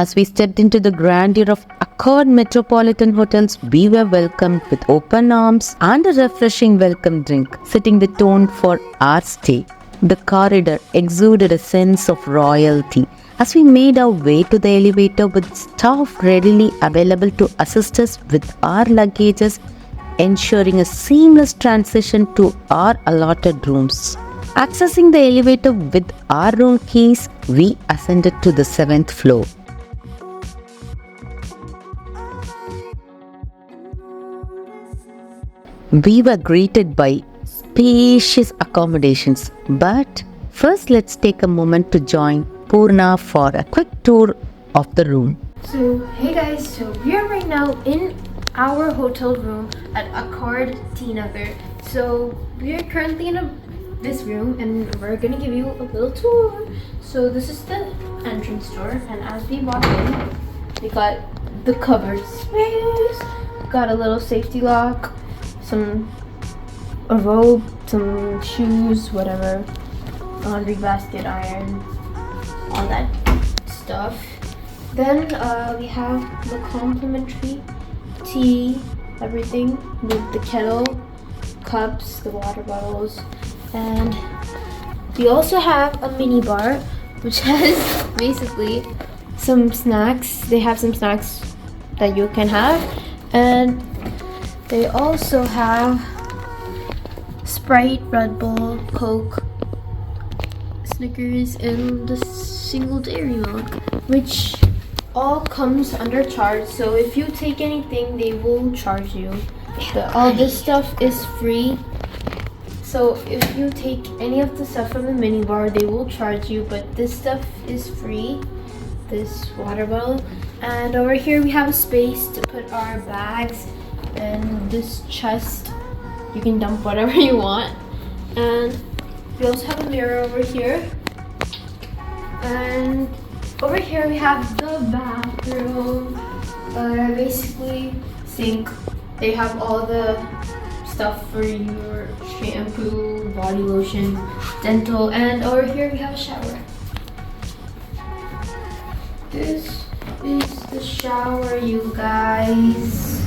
As we stepped into the grandeur of Accord Metropolitan hotels, we were welcomed with open arms and a refreshing welcome drink, setting the tone for our stay. The corridor exuded a sense of royalty as we made our way to the elevator with staff readily available to assist us with our luggages, ensuring a seamless transition to our allotted rooms. Accessing the elevator with our room keys, we ascended to the 7th floor. We were greeted by spacious accommodations, but first let's take a moment to join Purna for a quick tour of the room. So hey guys, so we are right now in our hotel room at Accord Metropolitan. So we are currently in this room and we're gonna give you a little tour. So this is the entrance door, and as we walk in, we got the covered space, got a little safety lock, a robe, some shoes, whatever, laundry basket, iron, all that stuff. Then we have the complimentary tea, everything with the kettle, cups, the water bottles, and we also have a mini bar which has basically some snacks. They have some snacks that you can have, and they also have Sprite, Red Bull, Coke, Snickers, and the single dairy milk, which all comes under charge. So if you take anything, they will charge you. All this stuff is free. So if you take any of the stuff from the mini bar, they will charge you, but this stuff is free. This water bottle. And over here we have a space to put our bags, and this chest you can dump whatever you want. And we also have a mirror over here, and over here we have the bathroom, basically sink. They have all the stuff for your shampoo, body lotion, dental, and over here we have a shower. This is the shower, you guys.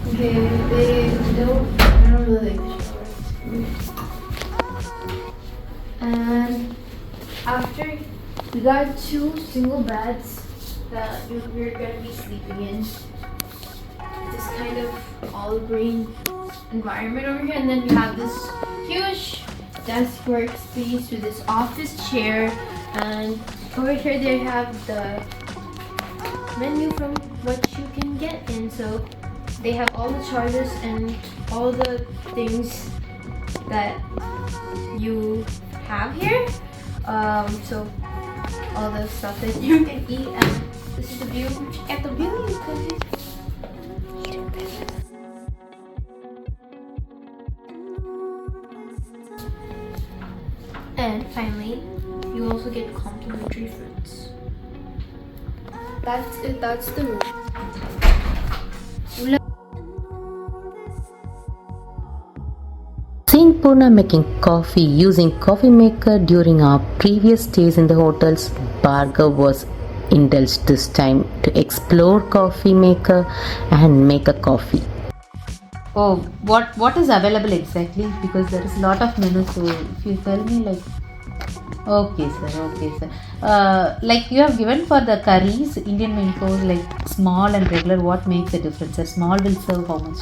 Okay, I don't really like the shower. And after, we got 2 single beds that we're gonna be sleeping in. This kind of olive green environment over here, and then we have this huge desk workspace with this office chair, and over here they have the menu from what you can get in. So they have all the chargers and all the things that you have here. So all the stuff that you can eat, and this is the view. Check out the view, you guys. And finally, you also get complimentary fruits. That's it. That's the room. Seeing Purna making coffee using coffee maker during our previous stays in the hotels, Bhargav was indulged this time to explore coffee maker and make a coffee. Oh, what is available exactly? Because there is a lot of menus. So if you tell me, like, okay sir. Like you have given for the curries, Indian main course, like small and regular. What makes the difference? A small will serve how much?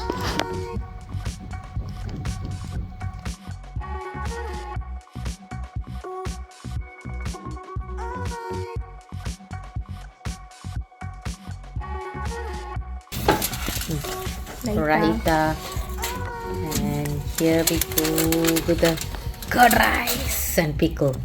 Raita, and here we go with the curd rice and pickle.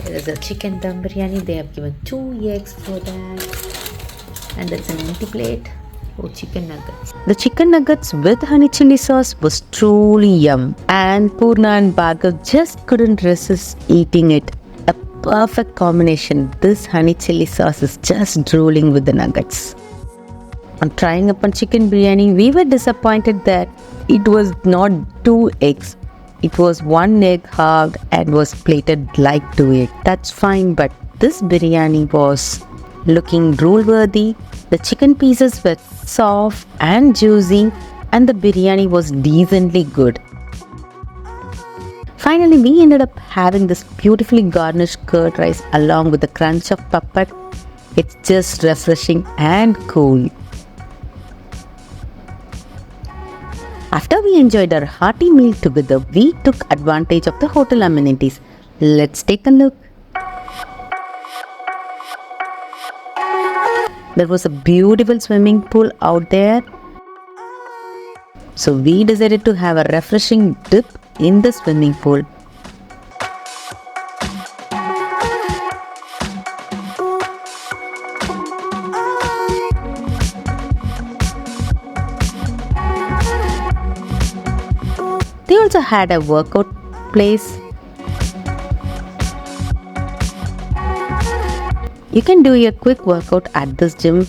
There is a chicken dum biryani. They have given 2 eggs for that, and that's an empty plate. Oh, chicken nuggets. The chicken nuggets with honey chili sauce was truly yum, and Purna and Bhargav just couldn't resist eating it. A perfect combination. This honey chili sauce is just drooling with the nuggets. On trying upon chicken biryani, we were disappointed that it was not 2 eggs. It was 1 egg halved and was plated like 2 eggs. That's fine, but this biryani was looking drool-worthy. The chicken pieces were soft and juicy, and the biryani was decently good. Finally, we ended up having this beautifully garnished curd rice along with the crunch of papad. It's just refreshing and cool. After we enjoyed our hearty meal together, we took advantage of the hotel amenities. Let's take a look. There was a beautiful swimming pool out there. So we decided to have a refreshing dip in the swimming pool. They also had a workout place. You can do a quick workout at this gym.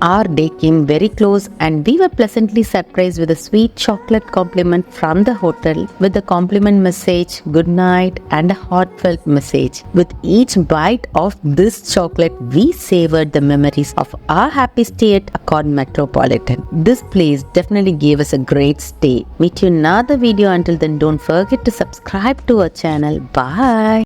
Our day came very close and we were pleasantly surprised with a sweet chocolate compliment from the hotel with the compliment message, good night, and a heartfelt message. With each bite of this chocolate, we savored the memories of our happy stay at Accord Metropolitan. This place definitely gave us a great stay. Meet you in another video. Until then, don't forget to subscribe to our channel. Bye.